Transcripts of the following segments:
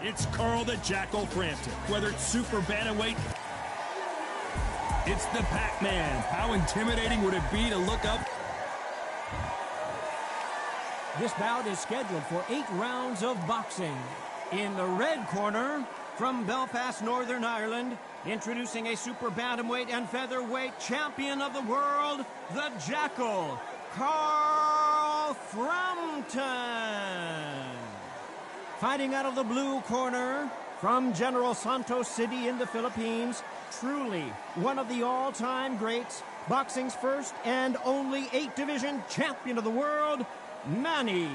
It's Carl the Jackal Frampton. Whether it's super bantamweight, it's the Pac-Man. How intimidating would it be to look up? This bout is scheduled for 8 rounds of boxing. In the red corner, from Belfast, Northern Ireland, introducing a super bantamweight and featherweight champion of the world, the Jackal, Carl Frampton. Fighting out of the blue corner, from General Santos City in the Philippines, truly one of the all-time greats, boxing's first and only 8-division champion of the world, Manny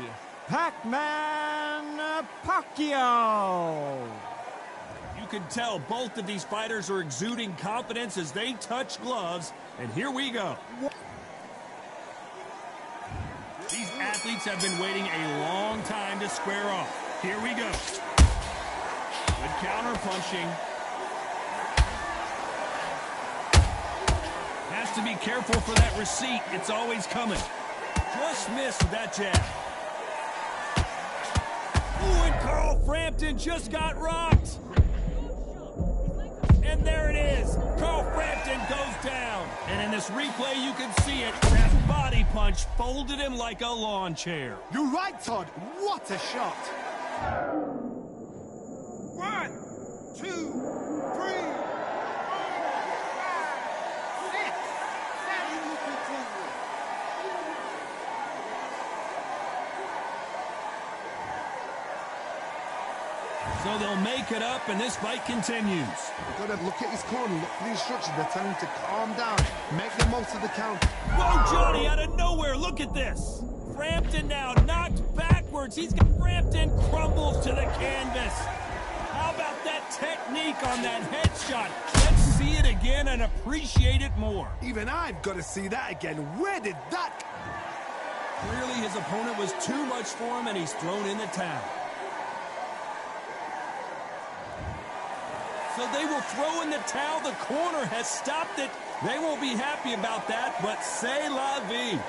Pac-Man Pacquiao. You can tell both of these fighters are exuding confidence as they touch gloves, and here we go. These athletes have been waiting a long time to square off. Here we go. Good counter punching. Has to be careful for that receipt. It's always coming. Just missed with that jab. Ooh, and Carl Frampton just got rocked. And there it is. Carl Frampton goes down. And in this replay, you can see it. That body punch folded him like a lawn chair. You're right, Todd. What a shot. 1, 2, 3, 4, 5, 6, 7, 8. So they'll make it up, and this fight continues. You've got to look at his corner, look for the instructions. They're telling him to calm down, make the most of the count. Whoa, Johnny, out of nowhere, look at this. Frampton now knocked backwards. He's got Frampton crumbles to the canvas. How about that technique on that headshot? Let's see it again and appreciate it more. Even I've got to see that again. Where did that... Clearly his opponent was too much for him, and he's thrown in the towel. So they will throw in the towel. The corner has stopped it. They won't be happy about that, but c'est la vie.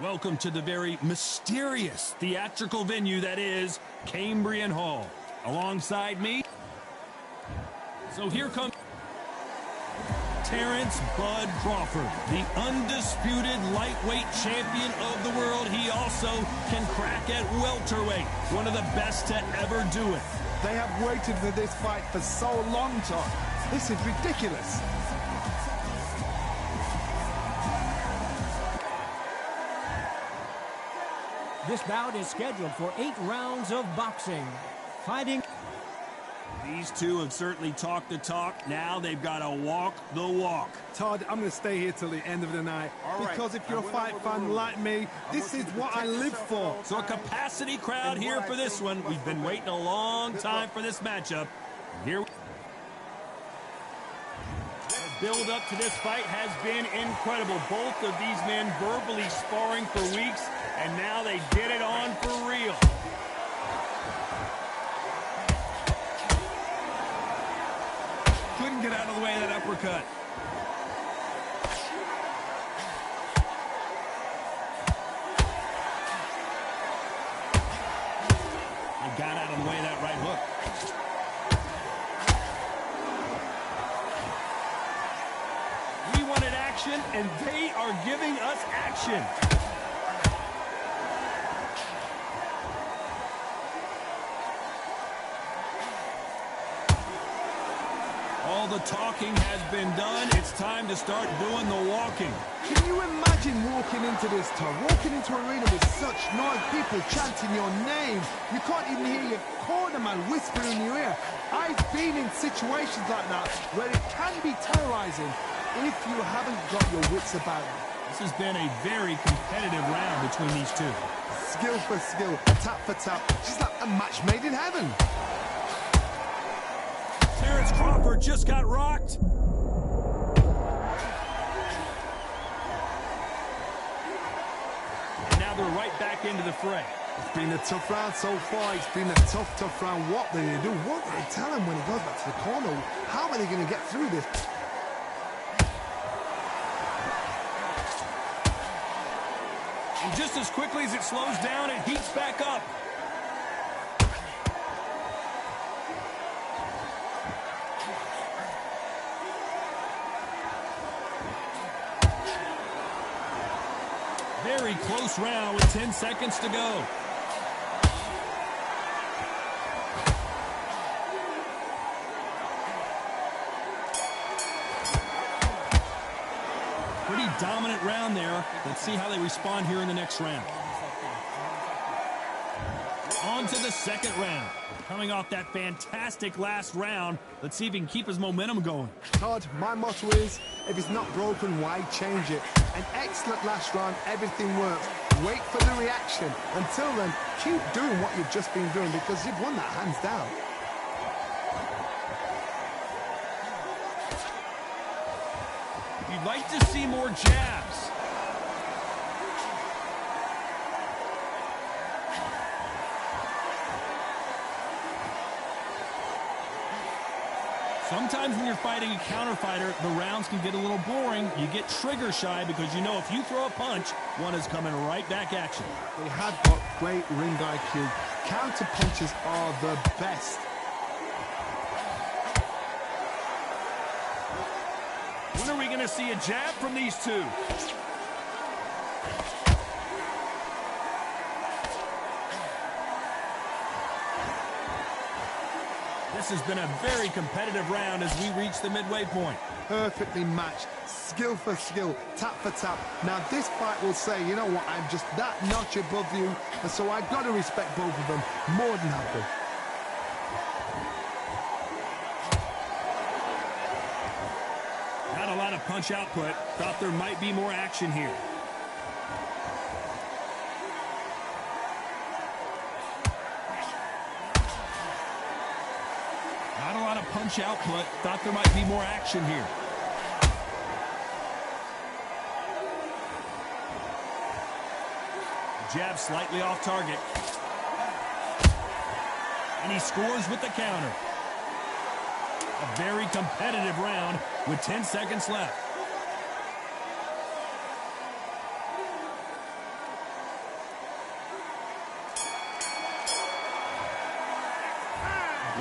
Welcome to the very mysterious theatrical venue that is Cambrian Hall. Alongside me, so here comes Terrence Bud Crawford, the undisputed lightweight champion of the world. He also can crack at welterweight, one of the best to ever do it. They have waited for this fight for so long, Todd. This is ridiculous. This bout is scheduled for 8 rounds of boxing. Fighting. These two have certainly talked the talk. Now they've got to walk the walk. Todd, I'm going to stay here till the end of the night. Because if you're a fight fan like me, this is what I live for. So a capacity crowd here for this one. We've been waiting a long time for this matchup. Here. The build up to this fight has been incredible. Both of these men verbally sparring for weeks, and now they get it on for real. Couldn't get out of the way of that uppercut. They got out of the way of that right hook. We wanted action, and they are giving us action. All the talking has been done. It's time to start doing the walking. Can you imagine walking into this, Todd? Walking into an arena with such noise, people chanting your name. You can't even hear your cornerman whispering in your ear. I've been in situations like that where it can be terrorizing if you haven't got your wits about you. This has been a very competitive round between these two. Skill for skill, tap for tap, just like a match made in heaven. Terrence Crawford just got rocked. And now they're right back into the fray. It's been a tough round so far. It's been a tough round. What do they do? What do they tell him when he goes back to the corner? How are they going to get through this? And just as quickly as it slows down, it heats back up. Very close round with 10 seconds to go. Pretty dominant round there. Let's see how they respond here in the next round. On to the second round. Coming off that fantastic last round, let's see if he can keep his momentum going. Todd, my motto is, if it's not broken, why change it? An excellent last round, everything works. Wait for the reaction. Until then, keep doing what you've just been doing because you've won that hands down. You'd like to see more jabs. Sometimes when you're fighting a counter fighter, the rounds can get a little boring. You get trigger shy because you know if you throw a punch, one is coming right back at you. They have got great ring IQ. Counter punches are the best. When are we going to see a jab from these two? This has been a very competitive round as we reach the midway point. Perfectly matched, skill for skill, tap for tap. Now this fight will say, you know what, I'm just that notch above you, and so I've got to respect both of them more than happy. Not a lot of punch output. Thought there might be more action here. Not a lot of punch output. Thought there might be more action here. Jab slightly off target. And he scores with the counter. A very competitive round with 10 seconds left.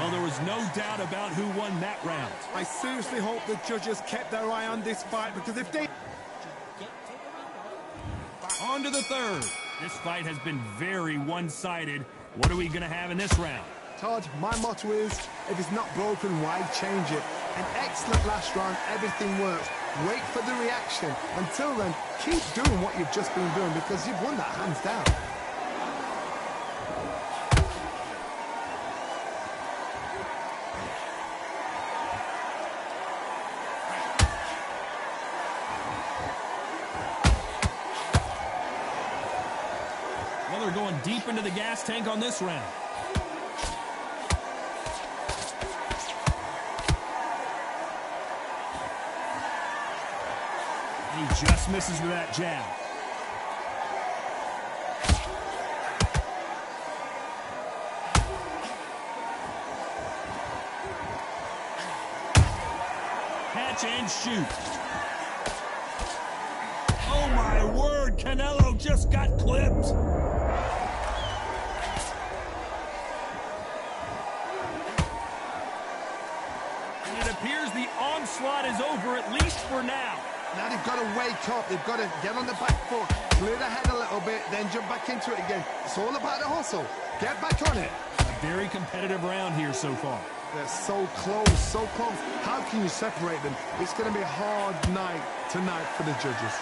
Well, there was no doubt about who won that round. I seriously hope the judges kept their eye on this fight, because if they... On to the third. This fight has been very one-sided. What are we going to have in this round? Todd, my motto is, if it's not broken, why change it? An excellent last round, everything works. Wait for the reaction. Until then, keep doing what you've just been doing, because you've won that hands down. Well, they're going deep into the gas tank on this round. He just misses with that jab. Catch and shoot. Oh my word, Canelo just got clipped. And it appears the onslaught is over, at least for now. Now they've got to wake up. They've got to get on the back foot, clear the head a little bit, then jump back into it again. It's all about the hustle. Get back on it. A very competitive round here so far. They're so close, so close. How can you separate them? It's going to be a hard night tonight for the judges.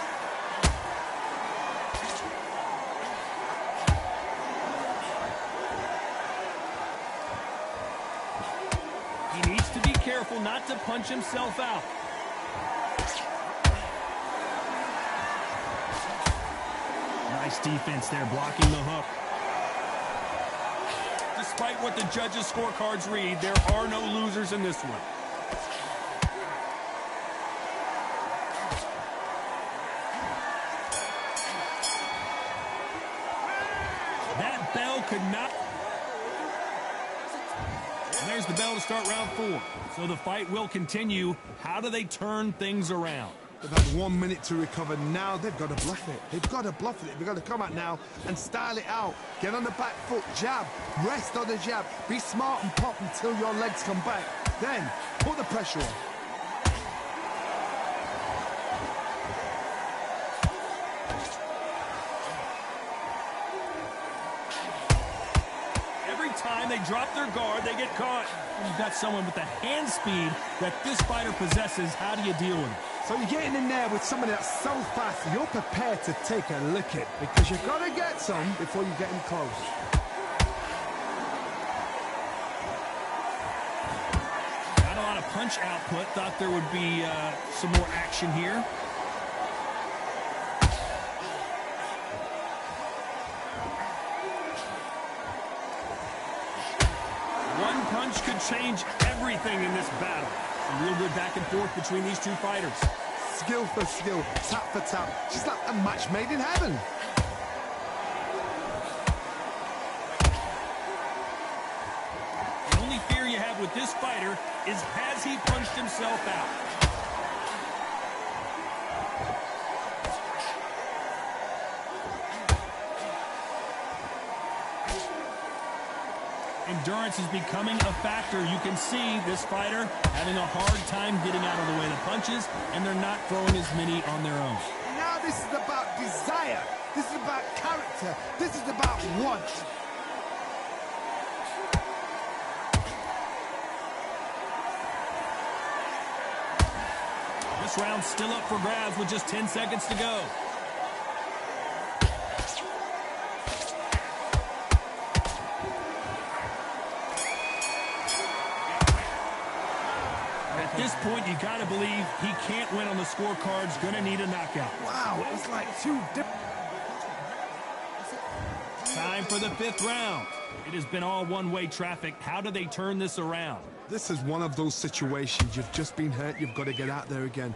He needs to be careful not to punch himself out. Nice defense there, blocking the hook. Despite what the judges' scorecards read, there are no losers in this one. That bell could not... And there's the bell to start round 4. So the fight will continue. How do they turn things around? They've had 1 minute to recover. Now they've got to bluff it. They've got to bluff it. They've got to come out now and style it out. Get on the back foot, jab, rest on the jab. Be smart and pop until your legs come back. Then put the pressure on. Every time they drop their guard, they get caught. You've got someone with the hand speed that this fighter possesses. How do you deal with it? So you're getting in there with somebody that's so fast, you're prepared to take a licking, because you've got to get some before you get him close. Not a lot of punch output. Thought there would be some more action here. One punch could change everything in this battle. Some real good back and forth between these two fighters. Skill for skill, tap for tap. Just like a match made in heaven. The only fear you have with this fighter is, has he punched himself out? Endurance is becoming a factor. You can see this fighter having a hard time getting out of the way of the punches, and they're not throwing as many on their own. Now this is about desire. This is about character. This is about want. This round's still up for grabs with just 10 seconds to go. At this point, you got to believe he can't win on the scorecards. Going to need a knockout. Wow, it was like two different... Time for the 5th round. It has been all one-way traffic. How do they turn this around? This is one of those situations. You've just been hurt. You've got to get out there again.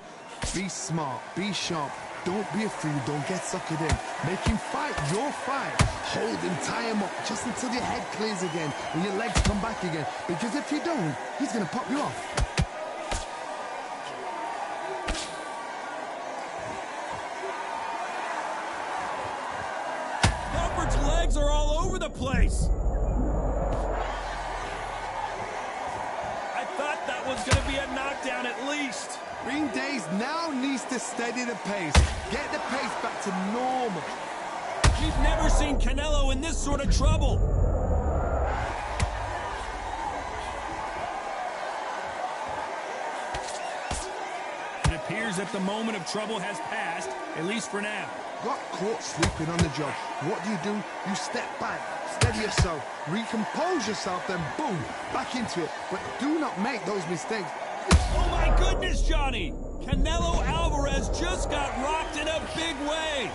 Be smart. Be sharp. Don't be a fool. Don't get suckered in. Make him fight your fight. Hold him, tie him up, just until your head clears again and your legs come back again. Because if you don't, he's going to pop you off. Crawford's legs are all over the place. was going to be a knockdown at least. Green Days now needs to steady the pace. Get the pace back to normal. We've never seen Canelo in this sort of trouble. It appears that the moment of trouble has passed, at least for now. Got caught sleeping on the job. What do? You step back, steady yourself, recompose yourself, then boom, back into it. But do not make those mistakes. Oh my goodness, Johnny! Canelo Alvarez just got rocked in a big way.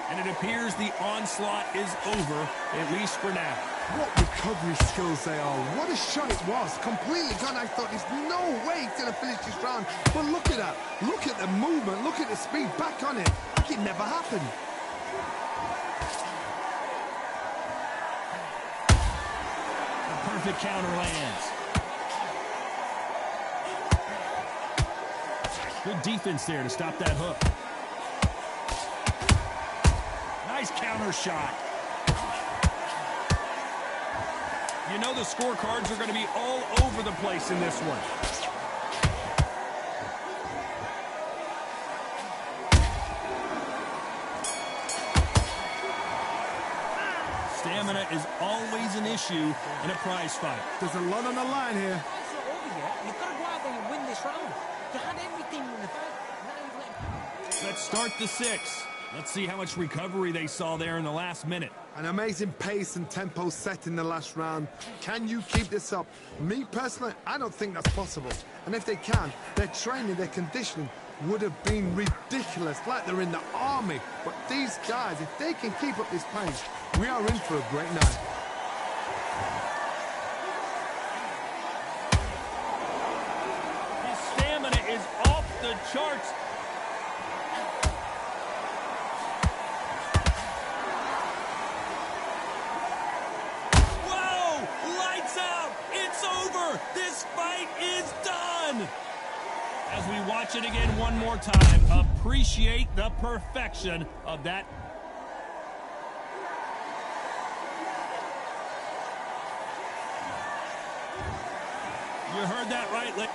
And it appears the onslaught is over, at least for now. What recovery skills they are. What a shot it was. Completely gone. I thought there's no way he's going to finish this round. But look at that. Look at the movement. Look at the speed. Back on it. Like it never happened. A perfect counter lands. Good defense there to stop that hook. Nice counter shot. You know the scorecards are going to be all over the place in this one. Stamina is always an issue in a prize fight. There's a lot on the line here. It's not over yet. You've got to go out there and win this round. You had everything in the fight. Now you've let... Let's start the 6. Let's see how much recovery they saw there in the last minute. An amazing pace and tempo set in the last round. Can you keep this up? Me personally, I don't think that's possible. And if they can, their training, their conditioning would have been ridiculous, like they're in the army. But these guys, if they can keep up this pace, we are in for a great night. His stamina is off the charts. This fight is done! As we watch it again one more time, appreciate the perfection of that. You heard that right, Lick.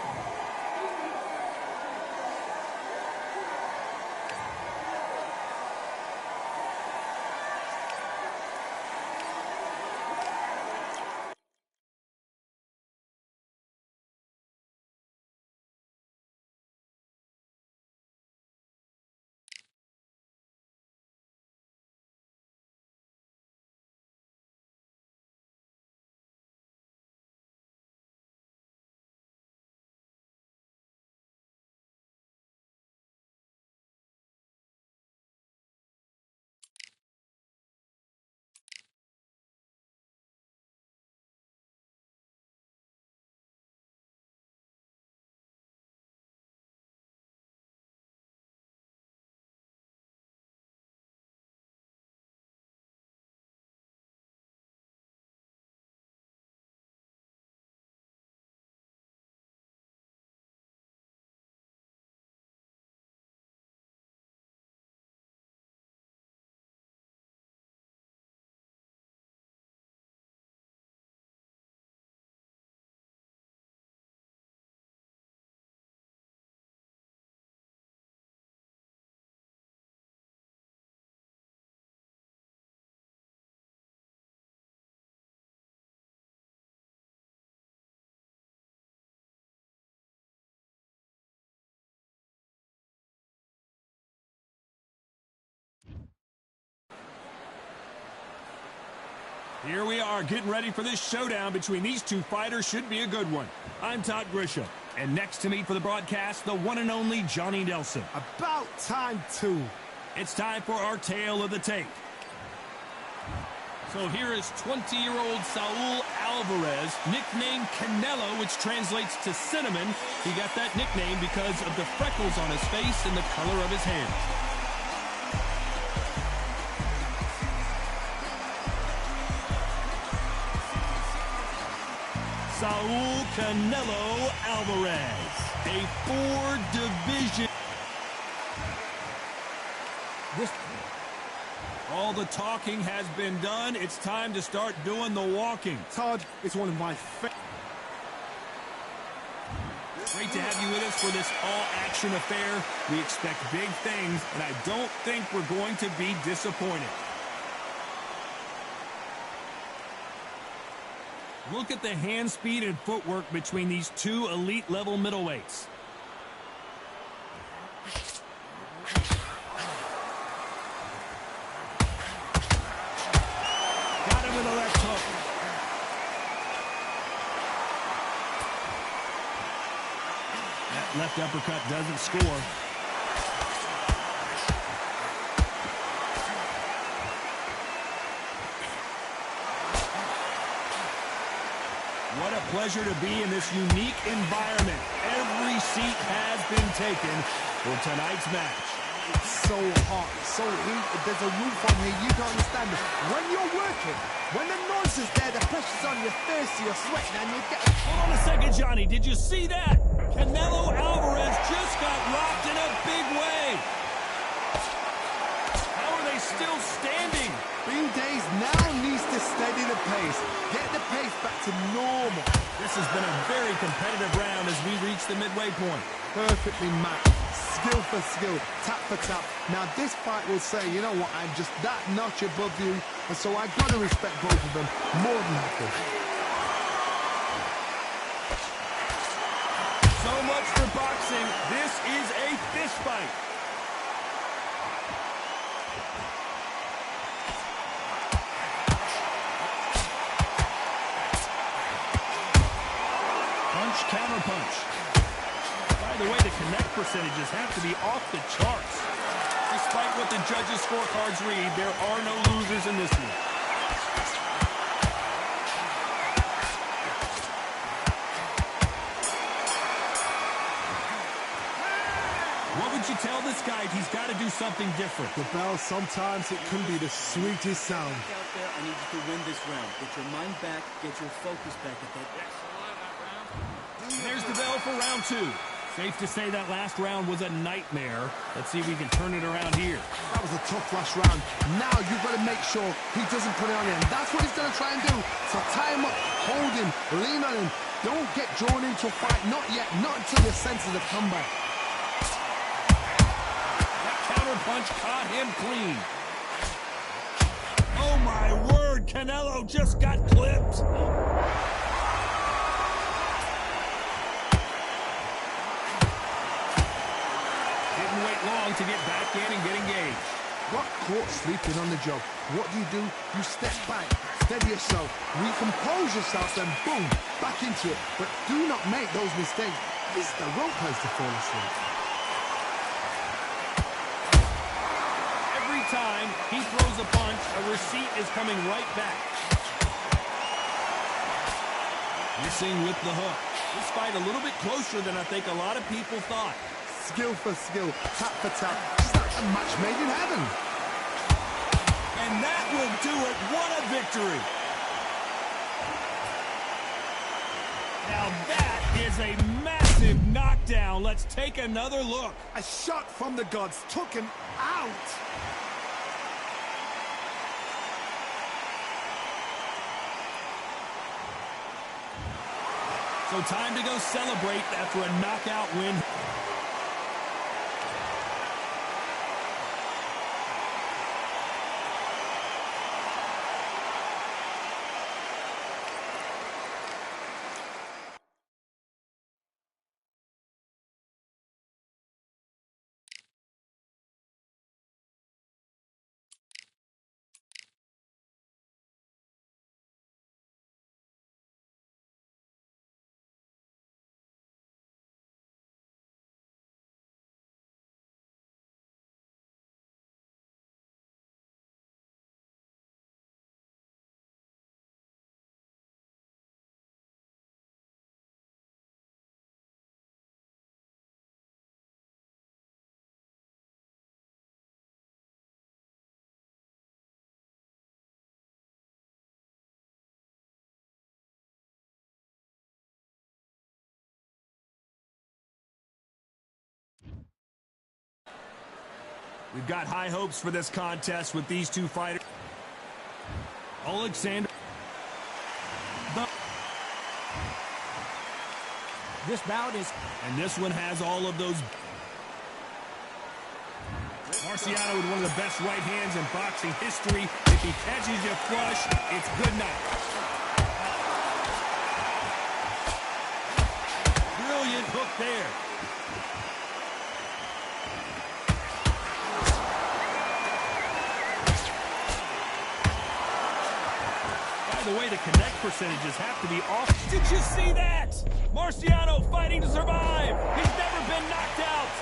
Here we are, getting ready for this showdown between these two fighters. Should be a good one. I'm Todd Grisham, and next to me for the broadcast, the one and only Johnny Nelson. About time, too. It's time for our tale of the tape. So here is 20-year-old Saul Alvarez, nicknamed Canelo, which translates to cinnamon. He got that nickname because of the freckles on his face and the color of his hands. Saul Canelo Alvarez, a 4-division. All the talking has been done. It's time to start doing the walking. Todd, it's one of my favorite. Great to have you with us for this all-action affair. We expect big things, and I don't think we're going to be disappointed. Look at the hand speed and footwork between these two elite-level middleweights. Got him with a left hook. That left uppercut doesn't score. What a pleasure to be in this unique environment. Every seat has been taken for tonight's match. It's so hot, so heated. There's a roof on here. You don't understand it. When you're working, when the noise is there, the pressure's on your face, you're sweating, and you get... Hold on a second, Johnny. Did you see that? Canelo Alvarez just got rocked in a big way. How are they still standing? Green Days now needs to steady the pace. Get the pace back to normal. This has been a very competitive round as we reach the midway point. Perfectly matched. Skill for skill, tap for tap. Now this fight will say, you know what, I'm just that notch above you, and so I've got to respect both of them more than happy. So much for boxing. This is a fist fight. Punch, counter punch. By the way, the connect percentages have to be off the charts. Despite what the judges' scorecards read, there are no losers in this one. What would you tell this guy if he's got to do something different? The bell, sometimes it can be the sweetest sound. Out there, I need you to win this round. Get your mind back, get your focus back at that. There's the bell for round two. Safe to say that last round was a nightmare. Let's see if we can turn it around here. That was a tough last round. Now you've got to make sure he doesn't put it on him. That's what he's going to try and do. So tie him up, hold him, lean on him. Don't get drawn into a fight. Not yet. Not until your senses have come back. That counter punch caught him clean. Oh my word, Canelo just got clipped. Didn't wait long to get back in and get engaged. Got caught sleeping on the job. What do? You step back, steady yourself, recompose yourself, and boom, back into it. But do not make those mistakes. It's the wrong place to fall asleep. Every time he throws a punch, a receipt is coming right back. Missing with the hook. This fight a little bit closer than I think a lot of people thought. Skill for skill, tap for tap. Just like a match made in heaven. And that will do it. What a victory. Now that is a massive knockdown. Let's take another look. A shot from the gods took him out. So time to go celebrate after a knockout win. We've got high hopes for this contest with these two fighters. Alexander. This bout is... And this one has all of those... Marciano with one of the best right hands in boxing history. If he catches you flush, it's good night. Brilliant hook there. By the way, the connect percentages have to be off. Did you see that? Marciano fighting to survive. He's never been knocked out.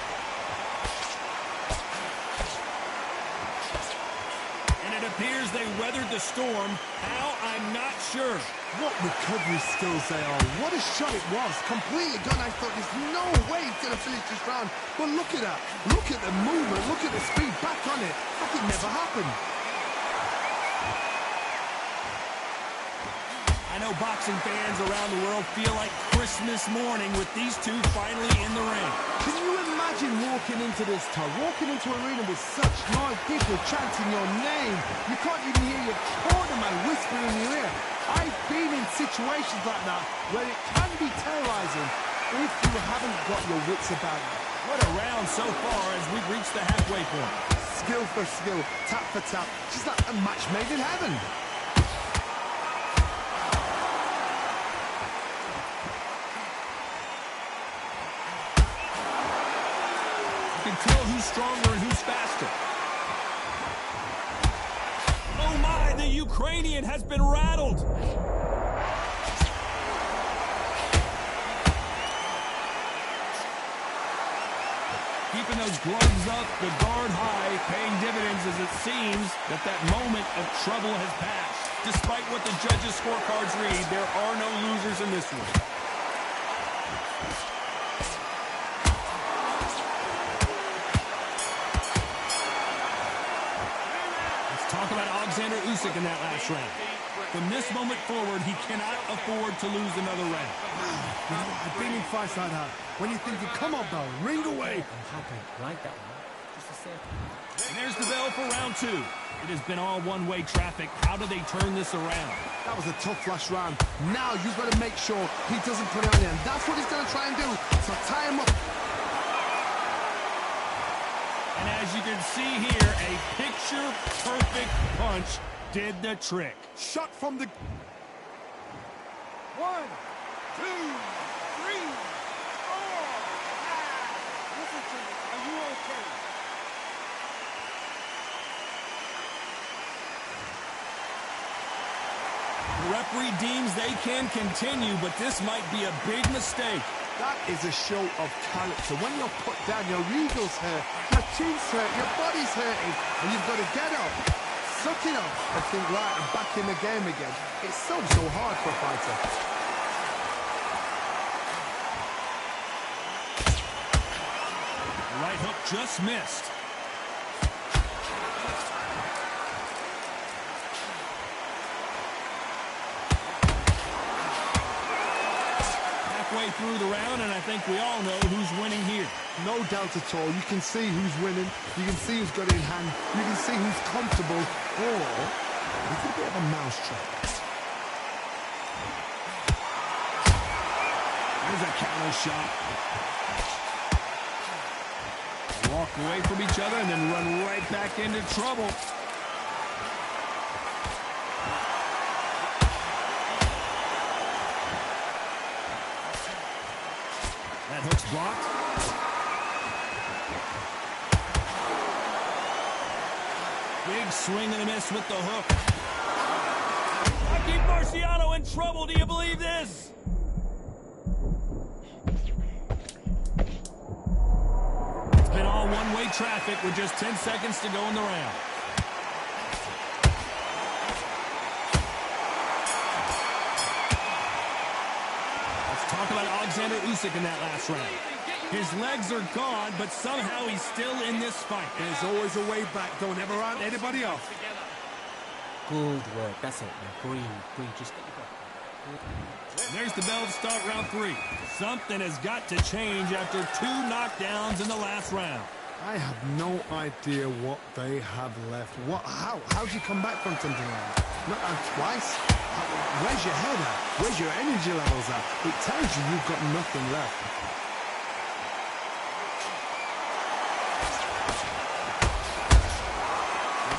It appears they weathered the storm. How? I'm not sure. What recovery skills they are. What a shot it was. Completely gone. I thought there's no way he's going to finish this round. But look at that. Look at the movement. Look at the speed. Back on it. Like it never happened. I know boxing fans around the world feel like Christmas morning with these two finally in the ring. Can you imagine walking into this town, walking into an arena with such noise, people chanting your name? You can't even hear your cornerman whispering in your ear. I've been in situations like that where it can be terrorizing if you haven't got your wits about you. What a round so far as we've reached the halfway point. Skill for skill, tap for tap, just like a match made in heaven. You can tell who's stronger and who's faster. Oh my, the Ukrainian has been rattled. Keeping those gloves up, the guard high, paying dividends as it seems that moment of trouble has passed. Despite what the judges' scorecards read, there are no losers in this one. Talk about Alexander Usyk in that last round. From this moment forward, he cannot afford to lose another round. You know, I've been in fights like that. When you think, come on, bell, ring away. I'm happy. Like that one. Just a second. And there's the bell for round two. It has been all one-way traffic. How do they turn this around? That was a tough last round. Now you've got to make sure he doesn't put it on the end. That's what he's going to try and do. So tie him up. And as you can see here, a picture-perfect punch did the trick. Shot from the... 1, 2, 3, 4, 5. Listen to me. Are you okay? The referee deems they can continue, but this might be a big mistake. That is a show of character. When you're put down, your eagle's hurt, your chin's hurt, your body's hurting, and you've got to get up, suck it up, and think, right, I'm back in the game again. It's so hard for a fighter. The right hook just missed. Through the round, and I think we all know who's winning here. No doubt at all. You can see who's winning. You can see who's got it in hand. You can see who's comfortable. Or it's a bit of a mousetrap. There's a counter shot. Walk away from each other and then run right back into trouble. That hook's blocked. Big swing and a miss with the hook. I keep Marciano in trouble. Do you believe this? It's been all one-way traffic with just 10 seconds to go in the round. Talk about Alexander Usyk in that last round. His legs are gone, but somehow he's still in this fight. There's always a way back. Don't ever round anybody off. Good work. That's it. Now breathe. Just get your breath. There's the bell to start round three. Something has got to change after 2 knockdowns in the last round. I have no idea what they have left. How'd you come back from something like that? Not twice? Where's your head at? Where's your energy levels at? It tells you you've got nothing left.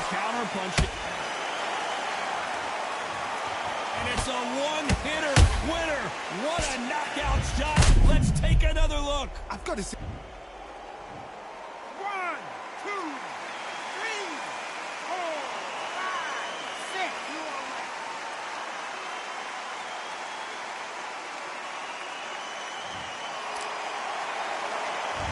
Counter punch. And it's a one-hitter winner. What a knockout shot. Let's take another look. I've got to say. 1, 2, 3, 4, 5, 6. You all right?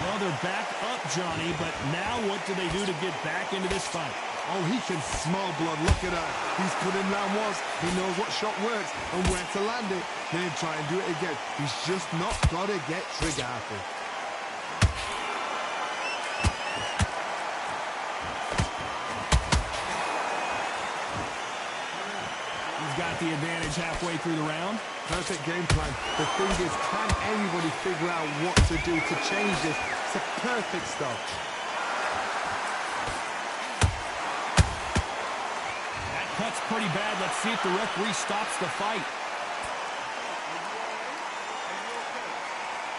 Well, they're back up, Johnny, but now what do they do to get back into this fight? Oh, he can smell blood. Look at that. He's put in land once. He knows what shot works and where to land it. Then try and do it again. He's just not got to get trigger happy. He's got the advantage halfway through the round. Perfect game plan. The thing is, can anybody figure out what to do to change this? It's a perfect start. Cut's pretty bad. Let's see if the referee stops the fight.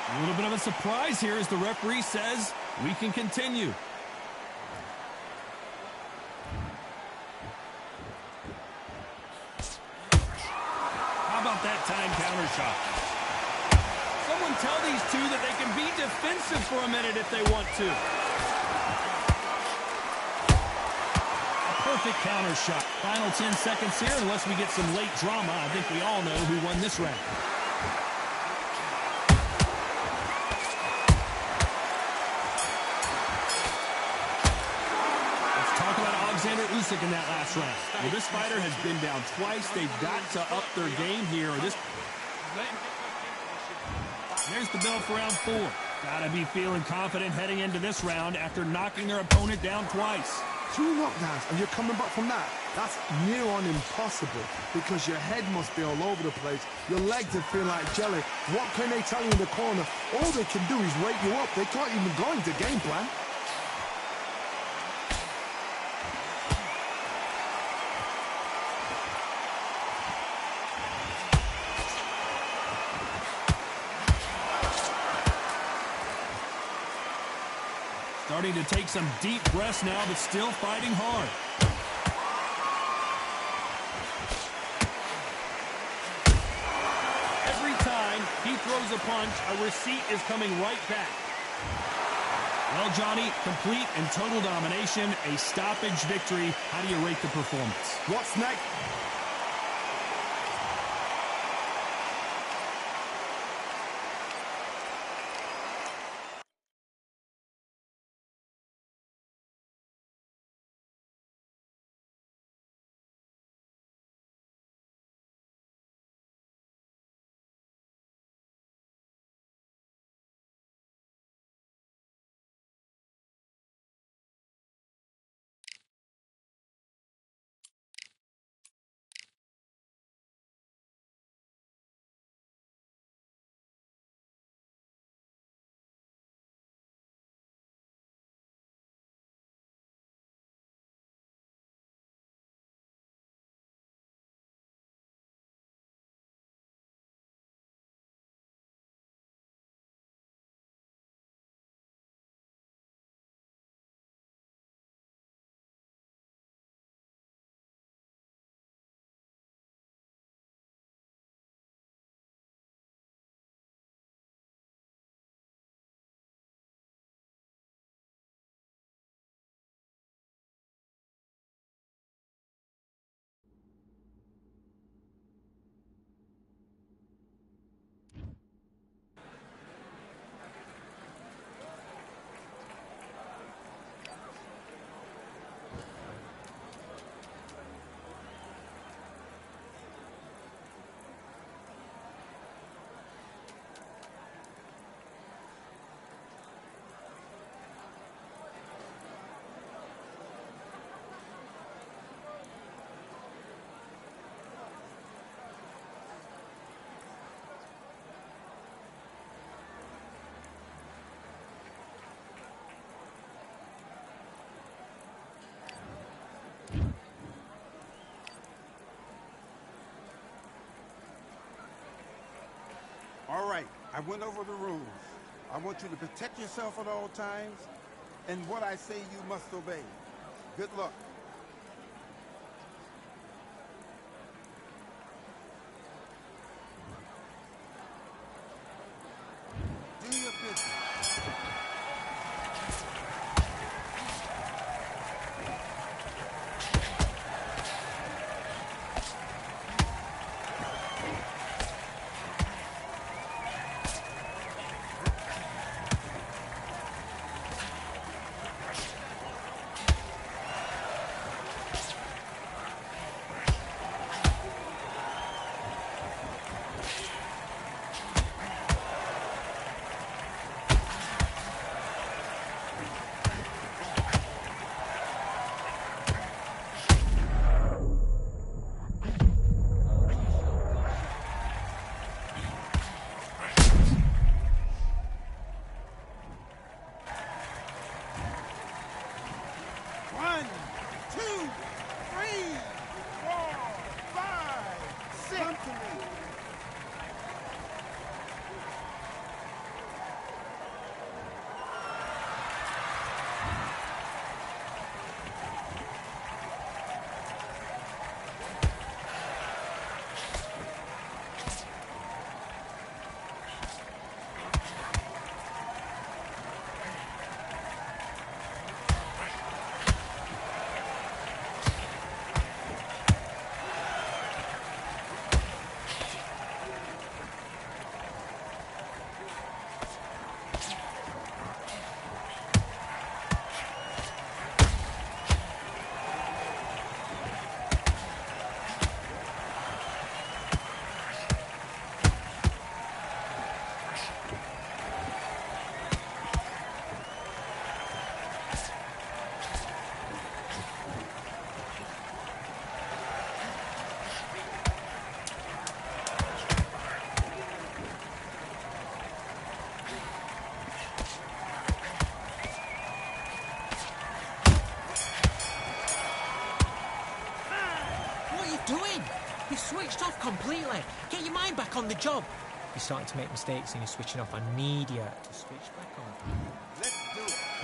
A little bit of a surprise here as the referee says we can continue. How about that time counter shot? Someone tell these two that they can be defensive for a minute if they want to. Perfect counter shot. Final 10 seconds here. Unless we get some late drama, I think we all know who won this round. Let's talk about Alexander Usyk in that last round. Well, this fighter has been down twice. They've got to up their game here. There's the bell for round 4. Gotta be feeling confident heading into this round after knocking their opponent down twice. 2 knockdowns and you're coming back from that. That's near on impossible because your head must be all over the place. Your legs are feeling like jelly. What can they tell you in the corner? All they can do is wake you up. They can't even go into game plan. Starting to take some deep breaths now, but still fighting hard. Every time he throws a punch, a receipt is coming right back. Well, Johnny, complete and total domination, a stoppage victory. How do you rate the performance? What's next? right. I went over the rules. I want you to protect yourself at all times, and what I say you must obey. Good luck. Do your business. Doing? You've switched off completely. Get your mind back on the job. You're starting to make mistakes and you're switching off. I need you to switch back on. Let's do it.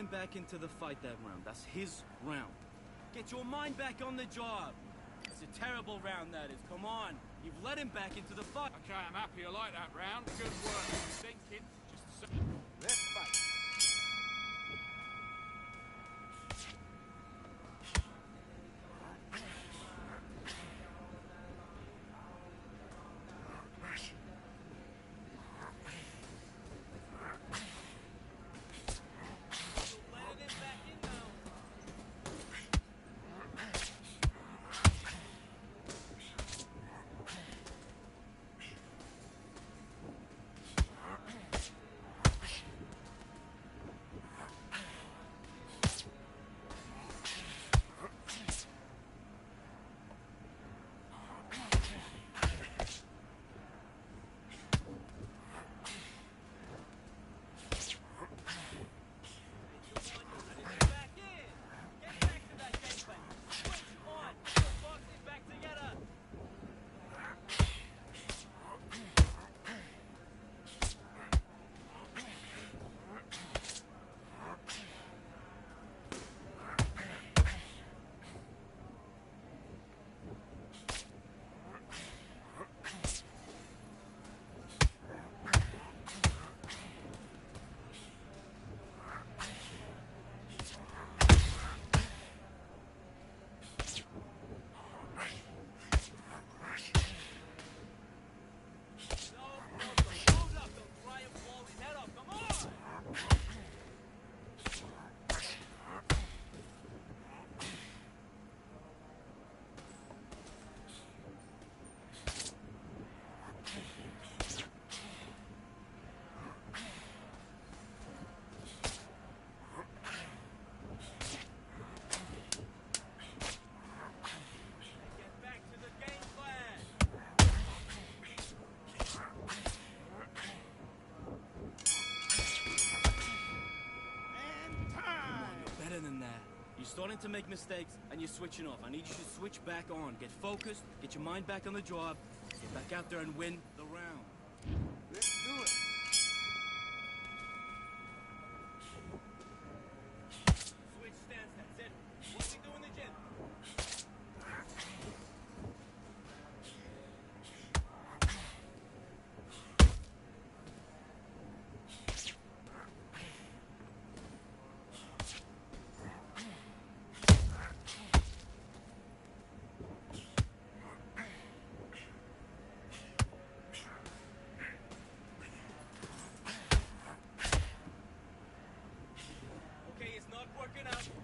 him back into the fight that round. That's his round. Get your mind back on the job. It's a terrible round, that is. Come on. You've let him back into the fight. Okay, I'm happy I like that round. Good work. Thinking. Just a Let's fight. Starting to make mistakes and you're switching off. I need you to switch back on. Get focused, get your mind back on the job, get back out there and win the round. Let's do it. Switch stance, that's it. What we do in the gym?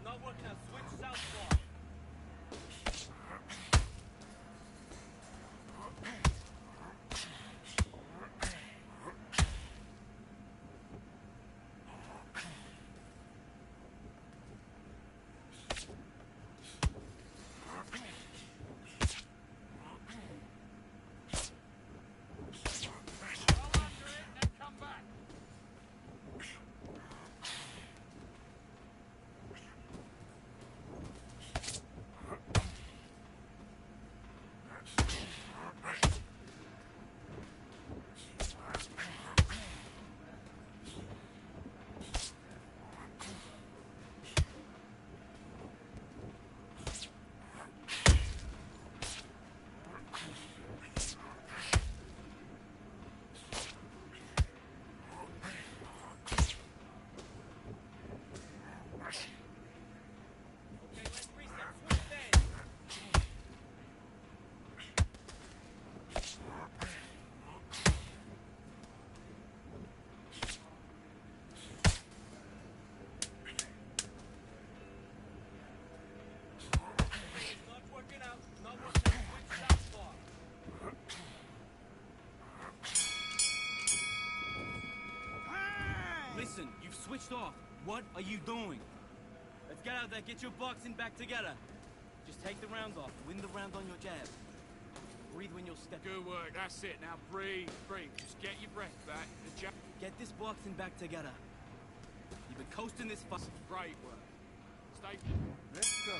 Not working out. Switch southpaw. Listen, you've switched off. What are you doing? Let's get out there, get your boxing back together. Just take the rounds off. Win the round on your jab. Breathe when you're stepping. good work. That's it. Now breathe, breathe. Just get your breath back. The jab. Get this boxing back together. You've been coasting this fuss. Great work. Stay. Let's go.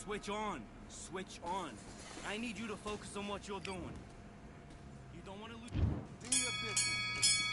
switch on. Switch on. I need you to focus on what you're doing. You don't want to lose. Do your business.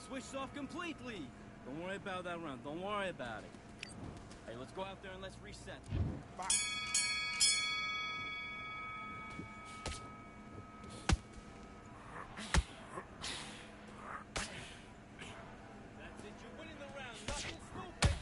Switched off completely. Don't worry about that round. Don't worry about it. Hey, let's go out there and let's reset. Box. That's it. You're winning the round. Nothing stupid.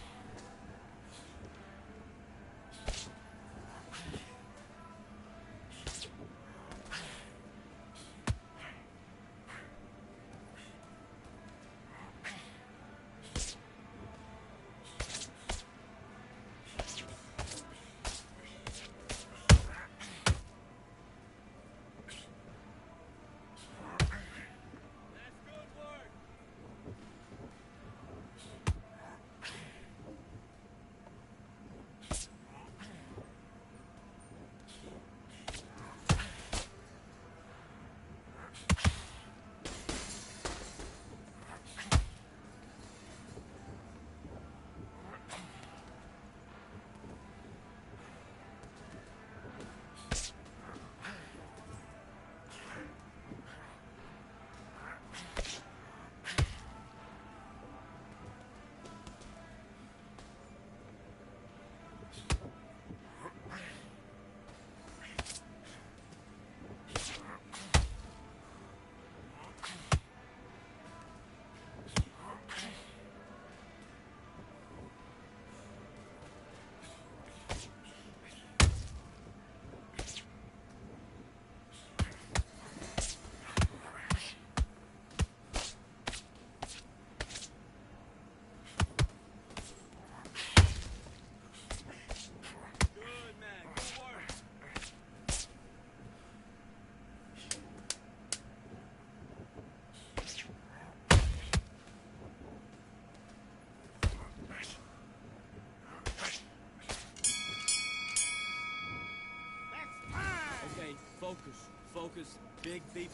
Focus, focus, big deep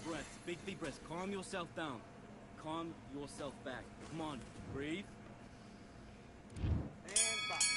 breaths, calm yourself down, calm yourself back, come on, breathe. And box.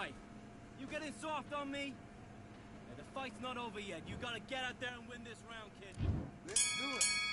fight. You getting soft on me? Hey, the fight's not over yet. You gotta get out there and win this round, kid. Let's do it.